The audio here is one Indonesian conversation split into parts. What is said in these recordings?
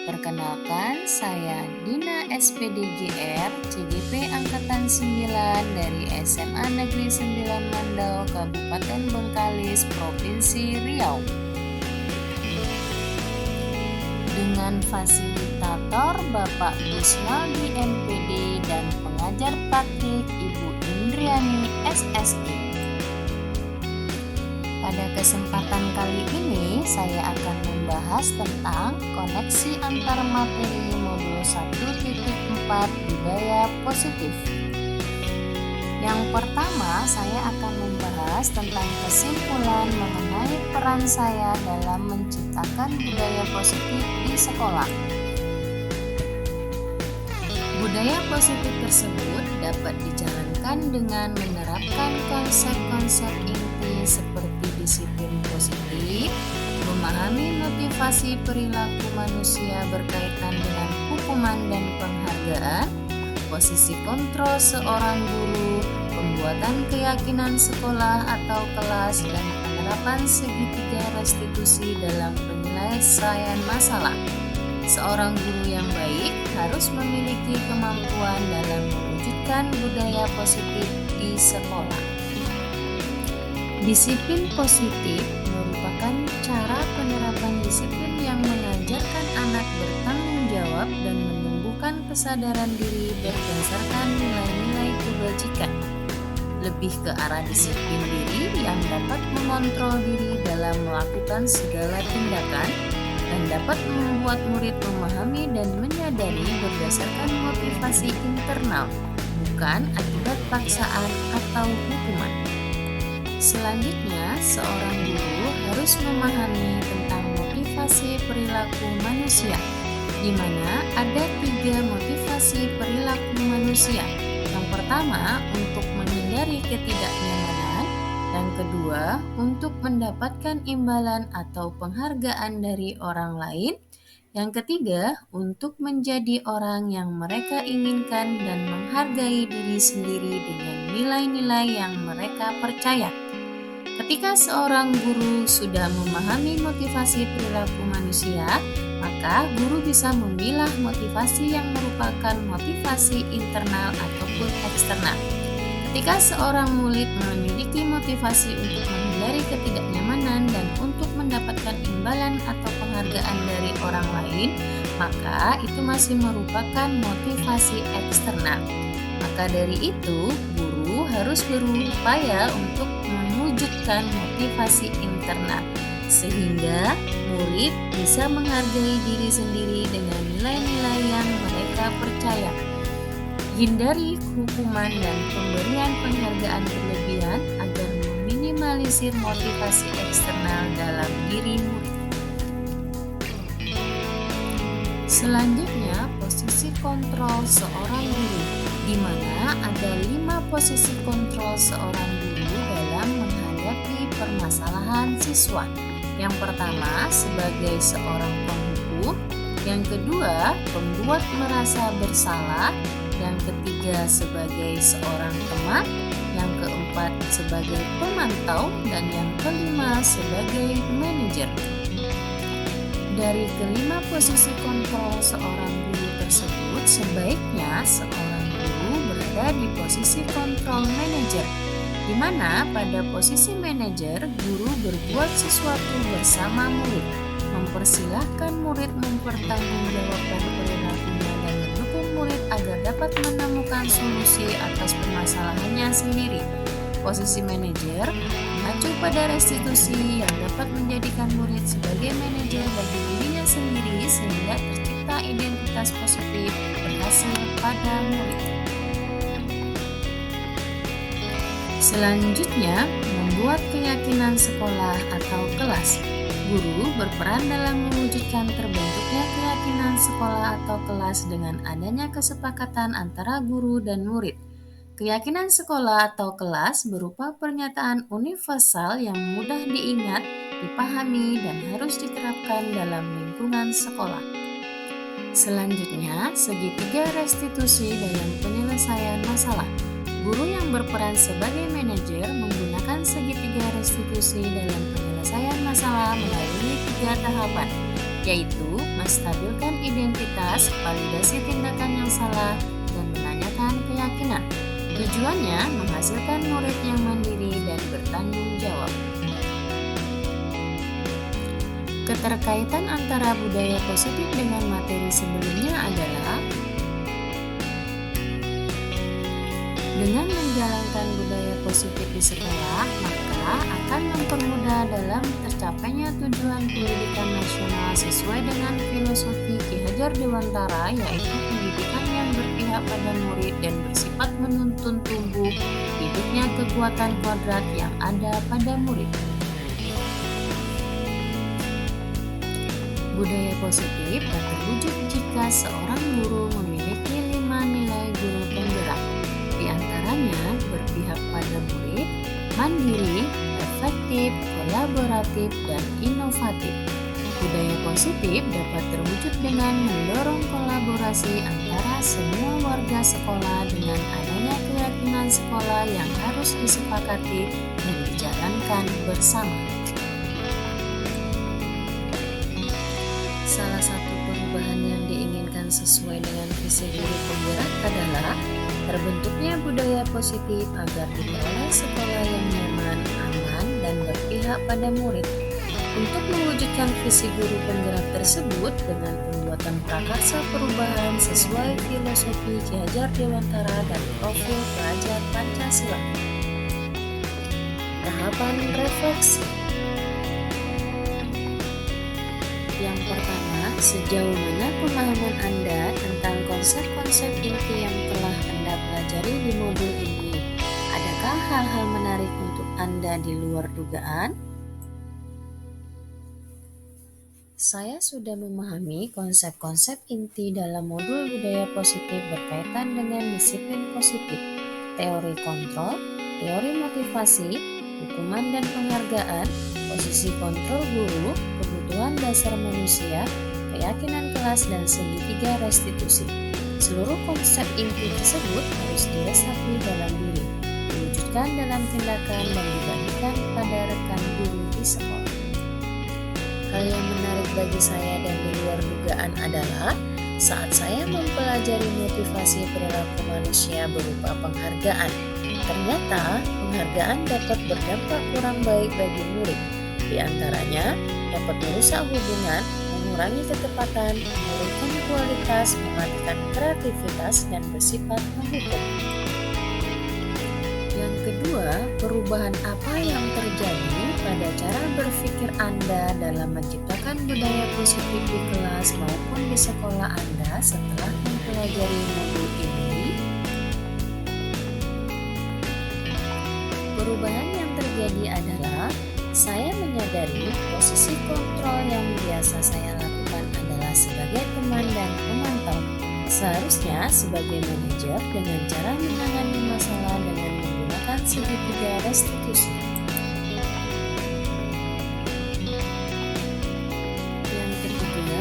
Perkenalkan, saya Dina SPDGR, CGP Angkatan 9 dari SMA Negeri 9 Mandau, Kabupaten Bengkalis, Provinsi Riau. Dengan fasilitator Bapak Gusnaldi MPD dan pengajar praktik Ibu Indriani SSI. Pada kesempatan kali ini, saya akan membahas tentang koneksi antar materi modul 1.4 budaya positif. Yang pertama, saya akan membahas tentang kesimpulan mengenai peran saya dalam menciptakan budaya positif di sekolah. Budaya positif tersebut dapat dijalankan dengan menerapkan konsep-konsep inti seperti disiplin positif, memahami motivasi perilaku manusia berkaitan dengan hukuman dan penghargaan, posisi kontrol seorang guru, pembuatan keyakinan sekolah atau kelas, dan penerapan segitiga restitusi dalam penyelesaian masalah. Seorang guru yang baik harus memiliki kemampuan dalam mewujudkan budaya positif di sekolah. Disiplin positif merupakan cara penerapan disiplin yang mengajarkan anak bertanggung jawab dan menumbuhkan kesadaran diri berdasarkan nilai-nilai kebajikan. Lebih ke arah disiplin diri yang dapat mengontrol diri dalam melakukan segala tindakan dan dapat membuat murid memahami dan menyadari berdasarkan motivasi internal, bukan akibat paksaan atau hukuman. Selanjutnya, seorang guru harus memahami tentang motivasi perilaku manusia, di mana ada 3 motivasi perilaku manusia. Yang pertama, untuk menghindari ketidaknyamanan, yang kedua, untuk mendapatkan imbalan atau penghargaan dari orang lain, yang ketiga, untuk menjadi orang yang mereka inginkan dan menghargai diri sendiri dengan nilai-nilai yang mereka percaya. Ketika seorang guru sudah memahami motivasi perilaku manusia, maka guru bisa memilah motivasi yang merupakan motivasi internal ataupun eksternal. Ketika seorang murid memiliki motivasi untuk menghindari ketidaknyamanan dan untuk mendapatkan imbalan atau penghargaan dari orang lain, maka itu masih merupakan motivasi eksternal. Maka dari itu, guru harus berupaya untuk mewujudkan motivasi internal, sehingga murid bisa menghargai diri sendiri dengan nilai-nilai yang mereka percaya. Hindari hukuman dan pemberian penghargaan berlebihan agar meminimalisir motivasi eksternal dalam diri murid. Selanjutnya, posisi kontrol seorang guru, di mana ada 5 posisi kontrol seorang guru dalam menghadapi permasalahan siswa. Yang pertama, sebagai seorang penghukum, yang kedua, pembuat merasa bersalah, yang ketiga sebagai seorang teman, yang keempat sebagai pemantau, dan yang kelima sebagai manajer. Dari kelima posisi kontrol seorang guru tersebut, sebaiknya seorang guru berada di posisi kontrol manajer, di mana pada posisi manajer, guru berbuat sesuatu bersama murid, mempersilahkan murid mempertanggungjawabkan perilakunya dan mendukung murid agar dapat menemukan solusi atas permasalahannya sendiri. Posisi manajer mengacu pada restitusi yang dapat menjadikan murid sebagai manajer bagi dirinya sendiri sehingga tercipta identitas positif berhasil pada murid. Selanjutnya, membuat keyakinan sekolah atau kelas. Guru berperan dalam mewujudkan terbentuknya keyakinan sekolah atau kelas dengan adanya kesepakatan antara guru dan murid. Keyakinan sekolah atau kelas berupa pernyataan universal yang mudah diingat, dipahami, dan harus diterapkan dalam lingkungan sekolah. Selanjutnya, segitiga restitusi dalam penyelesaian masalah. Guru yang berperan sebagai manajer menggunakan segitiga restitusi dalam penyelesaian masalah melalui 3 tahapan. yaitu menstabilkan identitas, validasi tindakan yang salah, dan menanyakan keyakinan. Tujuannya menghasilkan murid yang mandiri dan bertanggung jawab. Keterkaitan antara budaya positif dengan materi sebelumnya adalah dengan menjalankan budaya positif di sekolah, maka akan mempermudah dalam tercapainya tujuan pendidikan nasional sesuai dengan filosofi Ki Hajar Dewantara, yaitu pendidikan yang berpihak pada murid dan bersifat menuntun tumbuh hidupnya kekuatan kodrat yang ada pada murid. Budaya positif dapat terwujud jika seorang guru memiliki 5 nilai guru penggerak. Di antaranya berpihak pada murid, mandiri, efektif, kolaboratif, dan inovatif. Budaya positif dapat terwujud dengan mendorong kolaborasi antara semua warga sekolah dengan adanya keyakinan sekolah yang harus disepakati dan dijalankan bersama. Salah satu perubahan yang diinginkan sesuai dengan visi guru penggerak adalah terbentuknya budaya positif agar diperoleh sekolah yang nyaman, aman, dan berpihak pada murid. Untuk mewujudkan visi guru penggerak tersebut dengan pembuatan prakarsa perubahan sesuai filosofi Ki Hajar Dewantara dan profil pelajar Pancasila. Tahapan refleksi. Yang pertama, sejauh mana pemahaman Anda tentang konsep-konsep inti yang telah Anda pelajari di modul ini? Adakah hal-hal menarik untuk Anda di luar dugaan? Saya sudah memahami konsep-konsep inti dalam modul budaya positif berkaitan dengan disiplin positif, teori kontrol, teori motivasi, hukuman dan penghargaan, posisi kontrol guru, kebutuhan dasar manusia, keyakinan kelas, dan segitiga restitusi. Seluruh konsep inti tersebut harus diresapi dalam diri, diwujudkan dalam tindakan, dan dibagikan pada rekan guru di sekolah. Hal yang menarik bagi saya dan di luar dugaan adalah saat saya mempelajari motivasi perilaku manusia berupa penghargaan. Ternyata penghargaan dapat berdampak kurang baik bagi murid. Di antaranya dapat merusak hubungan, mengurangi ketepatan, menurunkan kualitas, mematikan kreativitas, dan bersifat menghukum. Yang kedua, perubahan apa yang terjadi pada cara berpikir Anda dalam menciptakan budaya positif di kelas maupun di sekolah Anda setelah mempelajari modul ini? Perubahan yang terjadi adalah saya menyadari posisi kontrol yang biasa saya lakukan adalah sebagai teman dan pemantau. Seharusnya sebagai manajer dengan cara menangani masalah dengan menggunakan segitiga restitusi. Yang ketiga,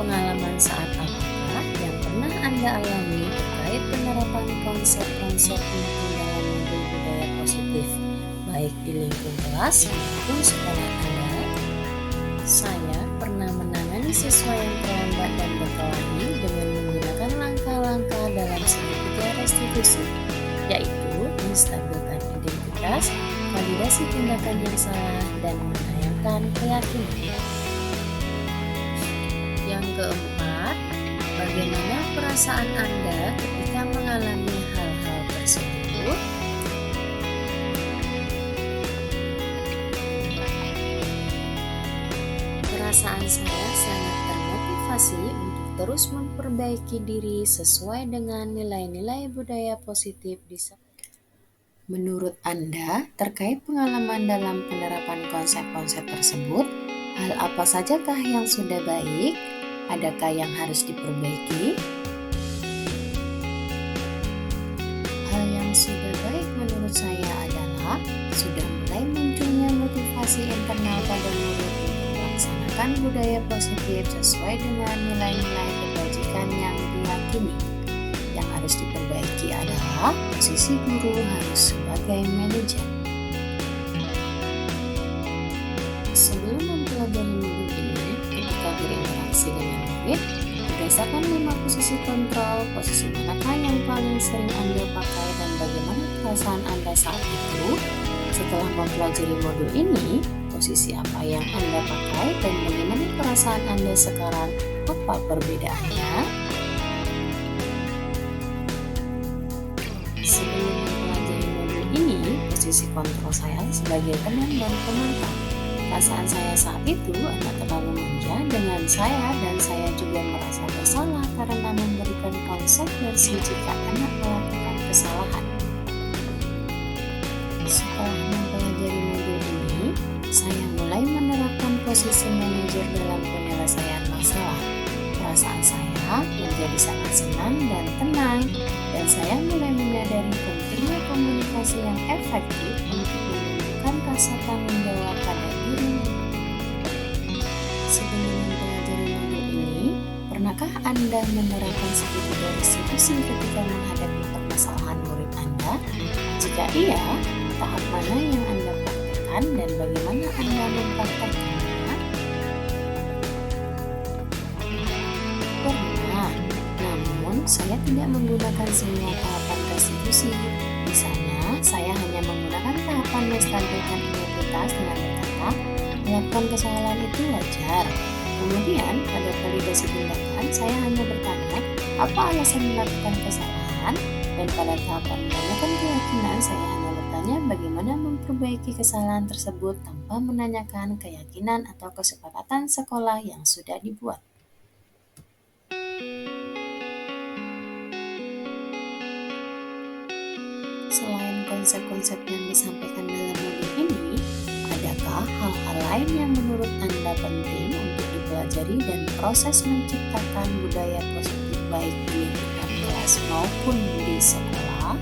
pengalaman saat apakah yang pernah Anda alami terkait penerapan konsep-konsep inti dalam modul budaya positif, baik di lingkup kelas maupun sekolah Anda? Saya pernah menangani siswa yang terlambat dan berkelahi dengan menggunakan langkah-langkah dalam segitiga restitusi, yaitu menstabilkan identitas, validasi tindakan yang salah, dan menayangkan keyakinan. Yang keempat, bagaimana perasaan Anda ketika mengalami hal-hal tersebut? Perasaan saya sangat termotivasi untuk terus memperbaiki diri sesuai dengan nilai-nilai budaya positif di sekolah. Menurut Anda, terkait pengalaman dalam penerapan konsep-konsep tersebut, hal apa sajakah yang sudah baik? Adakah yang harus diperbaiki? Hal yang sudah baik menurut saya adalah sudah mulai munculnya motivasi internal pada murid untuk melaksanakan budaya positif sesuai dengan nilai-nilai kebajikan yang diyakini. Yang harus diperbaiki adalah posisi guru harus sebagai manajer. Sebelum mempelajari modul ini, ketika berinteraksi murid, berdasarkan 5 posisi kontrol, posisi manakah yang paling sering Anda pakai dan bagaimana perasaan Anda saat itu? Setelah mempelajari modul ini, posisi apa yang Anda pakai dan bagaimana perasaan Anda sekarang? Apa perbedaannya? Sebelum mempelajari modul ini, posisi kontrol saya sebagai teman dan pemantau. Perasaan saya saat itu adalah terlalu manja dengan saya dan saya juga merasa bersalah karena memberikan konsekuensi jika anak melakukan kesalahan. Setelah mempelajari modul ini, saya mulai menerapkan posisi manajer dalam penyelesaian masalah. Perasaan saya menjadi sangat senang dan tenang, dan saya mulai menyadari pentingnya komunikasi yang efektif untuk menunjukkan rasa tanggung jawab pada diri. Sebelum mempelajari modul ini, pernahkah Anda menerapkan studi dari institusi ketika menghadapi permasalahan murid Anda? Jika iya, tahap mana yang Anda praktekkan dan bagaimana Anda mempraktekkannya? Pernah, namun saya tidak menggunakan semua tahapan restitusi. Misalnya, saya hanya menggunakan tahapan menstabilkan identitas dengan berkata, melakukan kesalahan itu wajar. Kemudian, pada validasi tindakan, saya hanya bertanya, apa alasan melakukan kesalahan? Dan pada tahapan menanyakan keyakinan, saya hanya bertanya bagaimana memperbaiki kesalahan tersebut tanpa menanyakan keyakinan atau kesepakatan sekolah yang sudah dibuat. Selain konsep-konsep yang disampaikan dalam modul ini, adakah hal-hal lain yang menurut Anda penting untuk dipelajari dan proses menciptakan budaya positif baik di lingkungan kelas maupun di sekolah?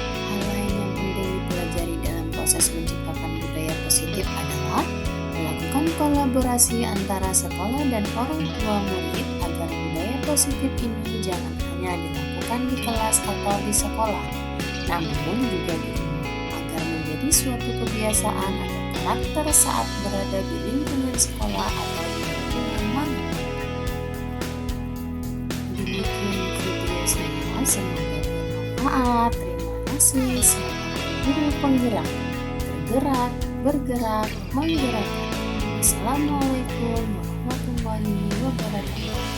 Hal lain yang penting dipelajari dalam proses menciptakan budaya positif adalah melakukan kolaborasi antara sekolah dan orang tua murid agar budaya positif ini jangan hanya dilakukan di kelas atau di sekolah, namun juga di rumah agar menjadi suatu kebiasaan atau karakter saat berada di lingkungan sekolah atau di lingkungan manapun. Demikian video saya, semoga bermanfaat. Terima kasih. Selamat guru penggerak, tergerak, bergerak, menggerakkan. Assalamualaikum warahmatullahi wabarakatuh.